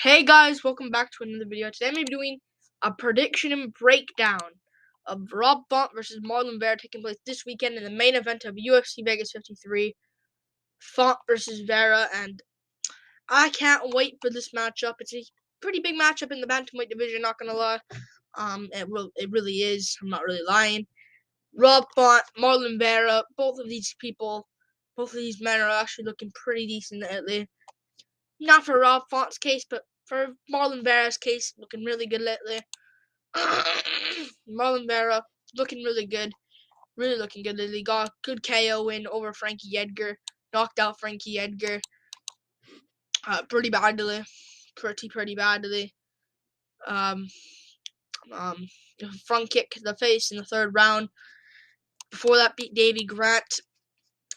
Hey guys, welcome back to another video. Today I'm going to be doing a prediction and breakdown of Rob Font versus Marlon Vera taking place this weekend in the main event of UFC Vegas 53. Font versus Vera, and I can't wait for this matchup. It's a pretty big matchup in the bantamweight division, not gonna lie. It really is. I'm not really lying. Rob Font, Marlon Vera, both of these men are actually looking pretty decent lately. Not for Rob Font's case, but for Marlon Vera's case, looking really good lately. Marlon Vera looking really good. Really looking good lately. Got a good KO win over Frankie Edgar. Knocked out Frankie Edgar. Pretty badly. Pretty badly. Front kick to the face in the third round. Before that, beat Davy Grant.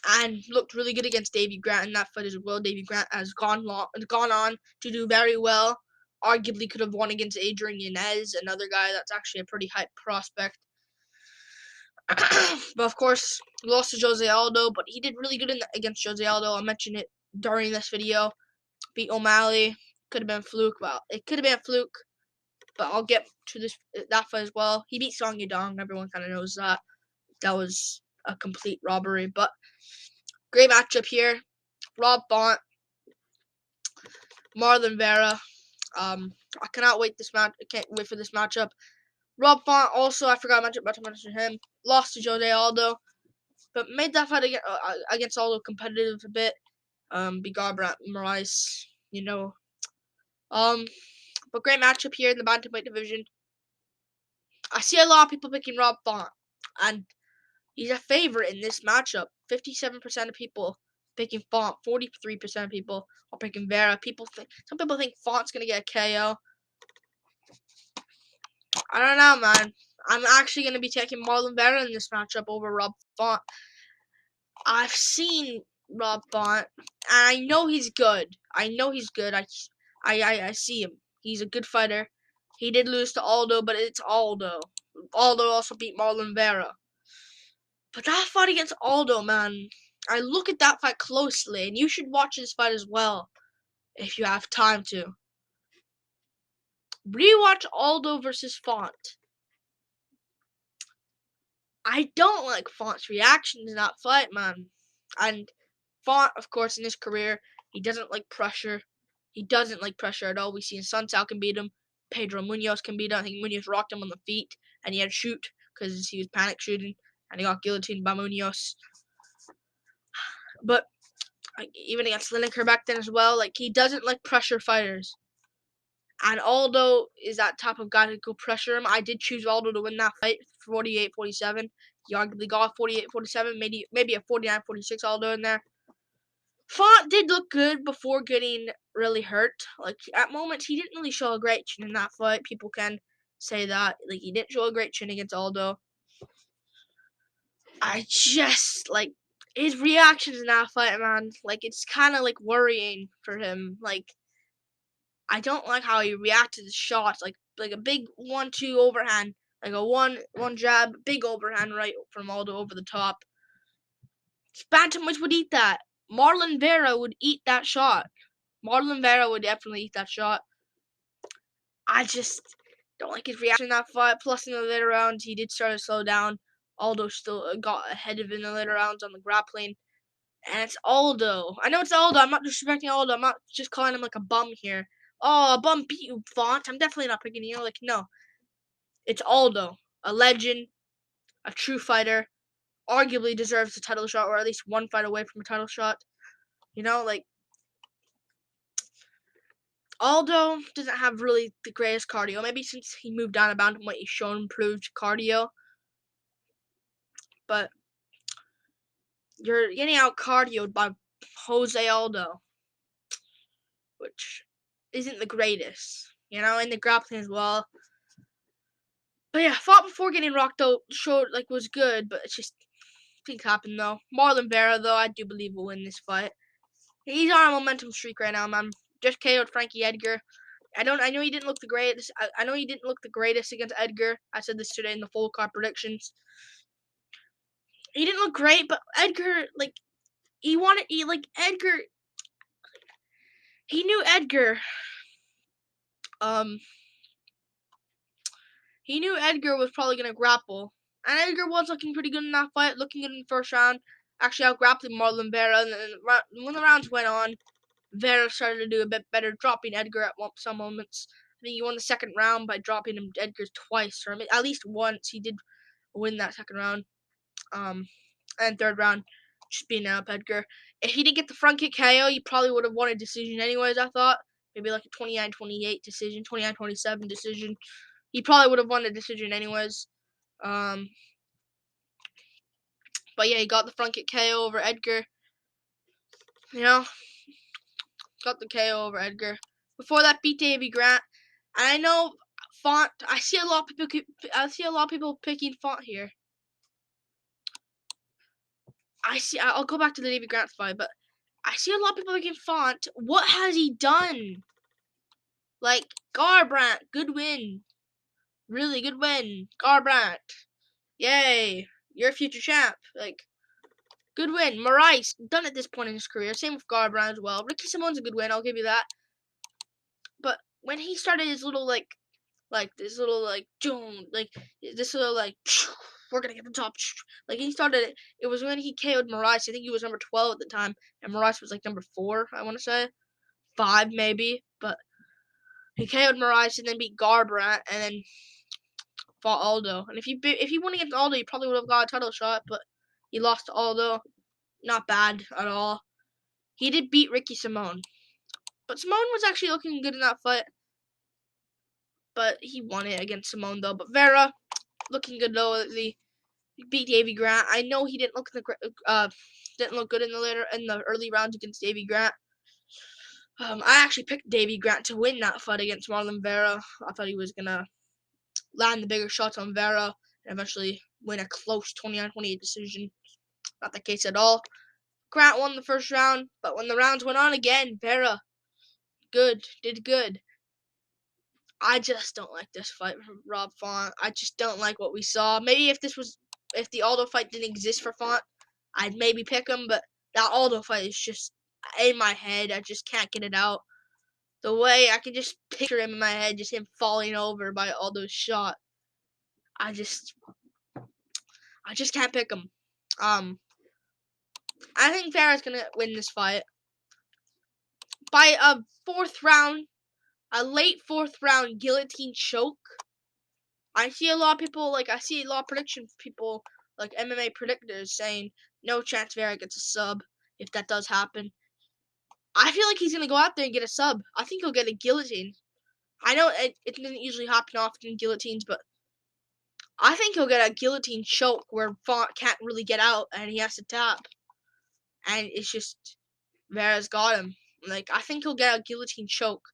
And looked really good against Davy Grant in that fight as well. Davy Grant has gone on to do very well. Arguably could have won against Adrian Yanez, another guy that's actually a pretty hype prospect. But of course, lost to Jose Aldo, but he did really good against Jose Aldo. I'll mention it during this video. Beat O'Malley. Could have been a fluke. Well, it could have been a fluke, but I'll get to that fight as well. He beat Song Yadong. Everyone kind of knows that. That was a complete robbery, but great matchup here. Rob Font, Marlon Vera. I cannot wait I can't wait for this matchup. Rob Font also, I forgot to mention him. Lost to Jose Aldo, but made that fight against Aldo competitive a bit. Beat Garbrandt Moraes, but great matchup here in the bantamweight division. I see a lot of people picking Rob Font, and he's a favorite in this matchup. 57% of people picking Font. 43% of people are picking Vera. Some people think Font's gonna get a KO. I don't know, man. I'm actually gonna be taking Marlon Vera in this matchup over Rob Font. I've seen Rob Font, and I know he's good. I see him. He's a good fighter. He did lose to Aldo, but it's Aldo. Aldo also beat Marlon Vera. But that fight against Aldo, man, I look at that fight closely, and you should watch this fight as well, if you have time to. Rewatch Aldo versus Font. I don't like Font's reaction to that fight, man. And Font, of course, in his career, he doesn't like pressure. He doesn't like pressure at all. We see Sun Sal can beat him. Pedro Munoz can beat him. I think Munoz rocked him on the feet, and he had to shoot because he was panic shooting, and he got guillotined by Munoz. But even against Lineker back then as well, he doesn't like pressure fighters. And Aldo is that type of guy to go pressure him. I did choose Aldo to win that fight, 48-47. He arguably got 48-47, maybe a 49-46 Aldo in there. Font did look good before getting really hurt. At moments, he didn't really show a great chin in that fight. People can say that. He didn't show a great chin against Aldo. I just, his reactions in that fight, man. It's kind of, worrying for him. I don't like how he reacted to shots. Like a big 1-2 overhand. Like a one jab, big overhand right from Aldo over the top. Bantamweights would eat that. Marlon Vera would eat that shot. Marlon Vera would definitely eat that shot. I just don't like his reaction in that fight. Plus, in the later rounds, he did start to slow down. Aldo still got ahead of him in the later rounds on the grappling. And it's Aldo. I know it's Aldo. I'm not disrespecting Aldo. I'm not just calling him a bum here. Oh, a bum beat you, Font. I'm definitely not picking you. No. It's Aldo. A legend. A true fighter. Arguably deserves a title shot, or at least one fight away from a title shot. Aldo doesn't have really the greatest cardio. Maybe since he moved down to bantamweight, he's shown improved cardio. But you're getting out cardioed by Jose Aldo, which isn't the greatest, in the grappling as well. But yeah, fought before getting rocked out, showed was good, but it's just things happen though. Marlon Vera though, I do believe will win this fight. He's on a momentum streak right now, man. Just KO'd Frankie Edgar. I know he didn't look the greatest. I know he didn't look the greatest against Edgar. I said this today in the full card predictions. He didn't look great, but Edgar, Edgar. He knew Edgar He knew Edgar was probably gonna grapple, and Edgar was looking pretty good in that fight, looking good in the first round. Actually, out grappling Marlon Vera, and then when the rounds went on, Vera started to do a bit better, dropping Edgar at some moments. I think he won the second round by dropping him Edgar twice, or at least once. He did win that second round. And third round, just beating up Edgar. If he didn't get the front kick KO, he probably would have won a decision anyways, I thought. Maybe like a 29-28 decision, 29-27 decision. He probably would have won the decision anyways. But yeah, he got the front kick KO over Edgar. You know, got the KO over Edgar. Before that, beat Davy Grant. And I know Font. I see a lot of people picking Font here. I'll go back to the Davy Grant fight, but I see a lot of people picking Font. What has he done? Like Garbrandt, good win, really good win, Garbrandt. Yay, you're a future champ. Like, good win. Marais, done at this point in his career. Same with Garbrandt as well. Ricky Simone's a good win, I'll give you that. But when he started his little, this little, we're gonna get the top. Like, he started, it was when he KO'd Marais. I think he was number 12 at the time. And Marais was, like, number 4, I want to say. 5, maybe. But he KO'd Marais and then beat Garbrandt and then fought Aldo. And if he won against Aldo, he probably would have got a title shot, but he lost to Aldo. Not bad at all. He did beat Ricky Simone. But Simone was actually looking good in that fight. But he won it against Simone, though. But Vera, looking good, though. He beat Davy Grant. I know he didn't look good in the early rounds against Davy Grant. I actually picked Davy Grant to win that fight against Marlon Vera. I thought he was going to land the bigger shots on Vera and eventually win a close 29-28 decision. Not the case at all. Grant won the first round, but when the rounds went on again, Vera did good. I just don't like this fight from Rob Font. I just don't like what we saw. Maybe if the Aldo fight didn't exist for Font, I'd maybe pick him, but that Aldo fight is just in my head. I just can't get it out. The way I can just picture him in my head, just him falling over by Aldo's shot. I just can't pick him. I think Vera's gonna win this fight by a late fourth round guillotine choke. I see a lot of prediction people, like MMA predictors, saying no chance Vera gets a sub if that does happen. I feel like he's gonna go out there and get a sub. I think he'll get a guillotine. I know it doesn't usually happen often in guillotines, but I think he'll get a guillotine choke where Font can't really get out and he has to tap. And it's just Vera's got him. Like, I think he'll get a guillotine choke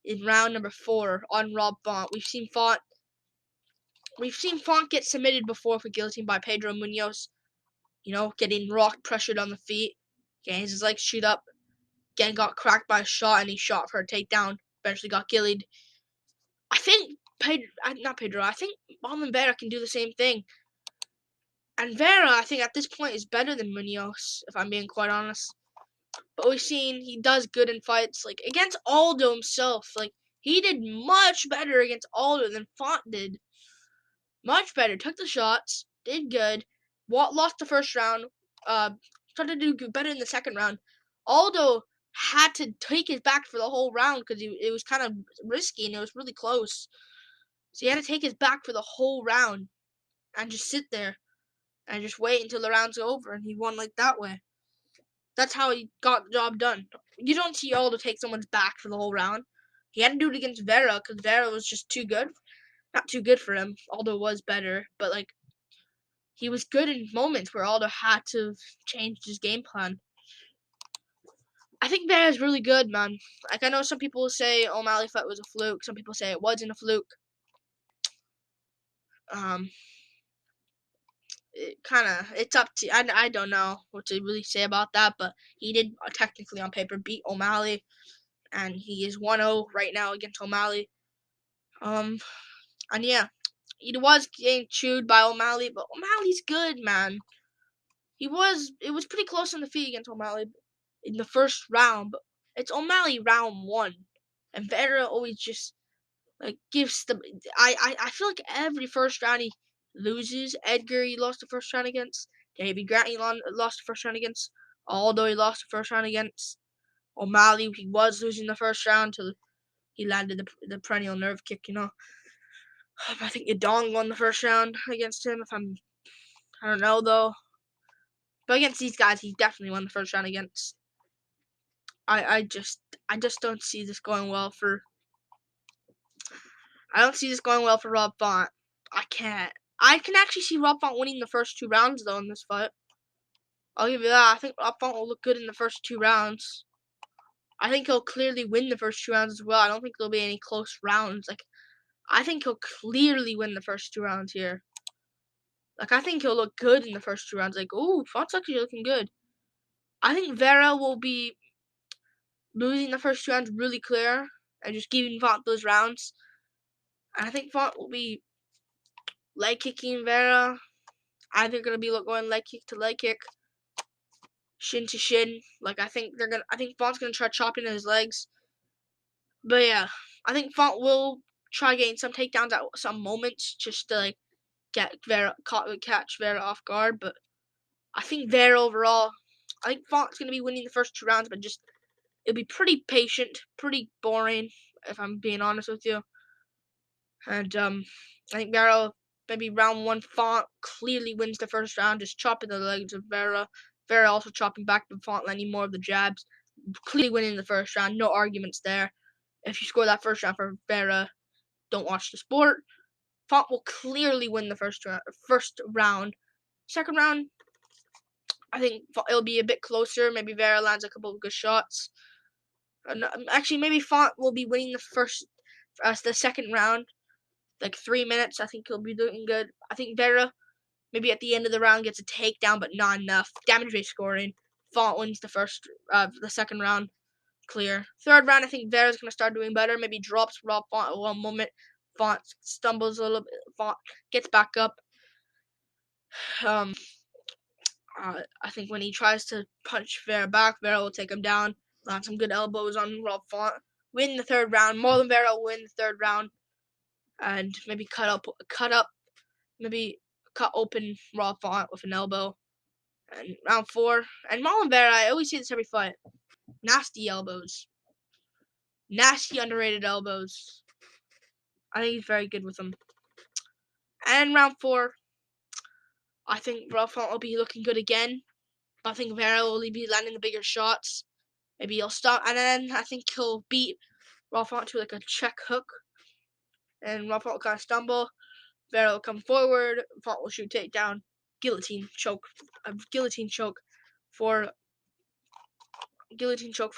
in round number 4 on Rob Font. We've seen Font get submitted before for guillotine by Pedro Munoz. You know, getting rock pressured on the feet. Getting his legs shoot up. Again, got cracked by a shot and he shot for a takedown. Eventually got gillied. I think I think Marlon Vera can do the same thing. And Vera, I think at this point is better than Munoz, if I'm being quite honest. But we've seen he does good in fights, like against Aldo himself. Like, he did much better against Aldo than Font did. Much better. Took the shots, did good. Lost the first round. Started to do better in the second round. Aldo had to take his back for the whole round because it was kind of risky and it was really close. So he had to take his back for the whole round and just sit there and just wait until the round's over, and he won like that way. That's how he got the job done. You don't see Aldo take someone's back for the whole round. He had to do it against Vera because Vera was just too good. Not too good for him. Aldo was better, but like, he was good in moments where Aldo had to change his game plan. I think Vera's really good, man. Like, I know some people say O'Malley fight was a fluke. Some people say it wasn't a fluke. It's up to, I don't know what to really say about that, but he did technically on paper beat O'Malley, and he is 1-0 right now against O'Malley. And yeah, he was getting chewed by O'Malley, but O'Malley's good, man. It was pretty close on the feet against O'Malley in the first round, but it's O'Malley round 1, and Vera always just Like gives the I feel like every first round he loses. Edgar he lost the first round against. Davey Grant he lost the first round against. Aldo he lost the first round against. O'Malley he was losing the first round till he landed the perennial nerve kick. I think Yadong won the first round against him. I don't know though. But against these guys, he definitely won the first round against. I just don't see this going well for. I don't see this going well for Rob Font. I can't. I can actually see Rob Font winning the first 2 rounds though in this fight. I'll give you that. I think Rob Font will look good in the first 2 rounds. I think he'll clearly win the first 2 rounds as well. I don't think there'll be any close rounds. I think he'll clearly win the first 2 rounds here. I think he'll look good in the first 2 rounds. Ooh, Font's actually looking good. I think Vera will be losing the first 2 rounds really clear and just giving Font those rounds. And I think Font will be leg kicking Vera. I think they're gonna be going leg kick to leg kick, shin to shin. I think Font's gonna try chopping at his legs. But yeah, I think Font will try getting some takedowns at some moments just to catch Vera off guard. But I think Vera overall, I think Font's gonna be winning the first 2 rounds, but just it'll be pretty patient, pretty boring, if I'm being honest with you. And I think Vera, maybe round 1, Font clearly wins the first round, just chopping the legs of Vera. Vera also chopping back, but Font landing more of the jabs. Clearly winning the first round, no arguments there. If you score that first round for Vera, don't watch the sport. Font will clearly win the first round. Second round, I think it'll be a bit closer. Maybe Vera lands a couple of good shots. Actually, maybe Font will be winning the second round. 3 minutes, I think he'll be doing good. I think Vera, maybe at the end of the round, gets a takedown, but not enough. Damage-based scoring. Font wins the second round. Clear. Third round, I think Vera's going to start doing better. Maybe drops Rob Font at one moment. Font stumbles a little bit. Font gets back up. I think when he tries to punch Vera back, Vera will take him down. Land some good elbows on Rob Font. Win the third round. Marlon Vera will win the third round. And maybe cut open Rob Font with an elbow. And round 4. And Marlon Vera, I always say this every fight. Nasty elbows. Nasty underrated elbows. I think he's very good with them. And round 4, I think Rob Font will be looking good again. I think Vera will be landing the bigger shots. Maybe he'll stop, and then I think he'll beat Rob Font to a check hook. And Rob Font will kind of stumble. Vera will come forward. Font will shoot takedown. Guillotine choke for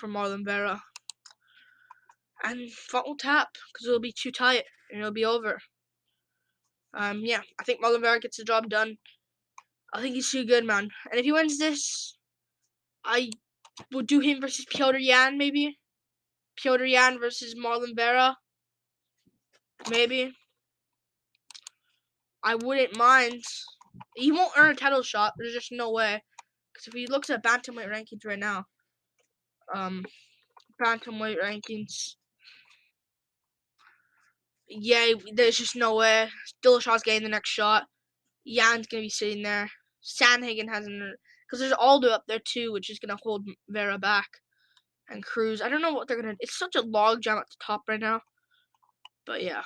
Marlon Vera. And Font will tap because it'll be too tight and it'll be over. Yeah, I think Marlon Vera gets the job done. I think he's too good, man. And if he wins this, I would do him versus Piotr Yan, maybe. Piotr Yan versus Marlon Vera. Maybe. I wouldn't mind. He won't earn a title shot. There's just no way. Because if he looks at bantamweight rankings right now, bantamweight rankings, yeah, there's just no way. Dillashaw's getting the next shot. Jan's gonna be sitting there. Sandhagen hasn't, because there's Aldo up there too, which is gonna hold Vera back. And Cruz, I don't know what they're gonna. It's such a logjam at the top right now. But yeah.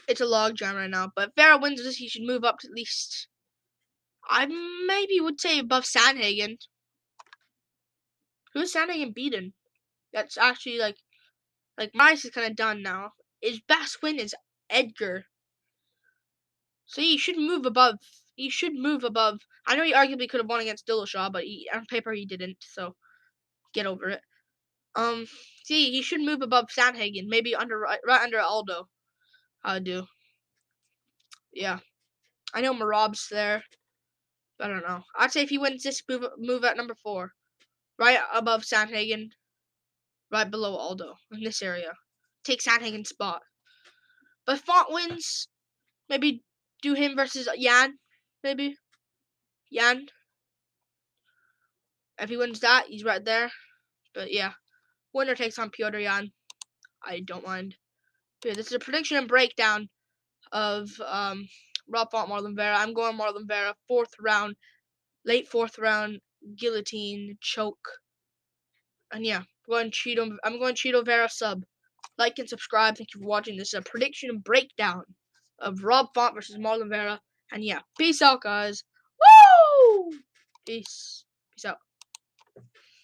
It's a logjam right now. But if Vera wins this, he should move up to at least. I maybe would say above Sandhagen. Who's Sandhagen beaten? That's actually Mice is kind of done now. His best win is Edgar. So he should move above. I know he arguably could have won against Dillashaw, but on paper he didn't. So get over it. He should move above Sandhagen, maybe right under Aldo. I do. Yeah, I know Marab's there. I don't know. I'd say if he wins this, move at number 4, right above Sandhagen, right below Aldo in this area. Take Sandhagen's spot. But if Font wins, maybe do him versus Yan, maybe. Yan. If he wins that, he's right there. But yeah, winner takes on Piotr Jan. I don't mind. But yeah, this is a prediction and breakdown of Rob Font, Marlon Vera. I'm going Marlon Vera, late fourth round, guillotine, choke. And yeah, I'm going Cheeto Vera sub. Like and subscribe. Thank you for watching. This is a prediction and breakdown of Rob Font versus Marlon Vera. And yeah, peace out, guys. Woo! Peace. Peace out.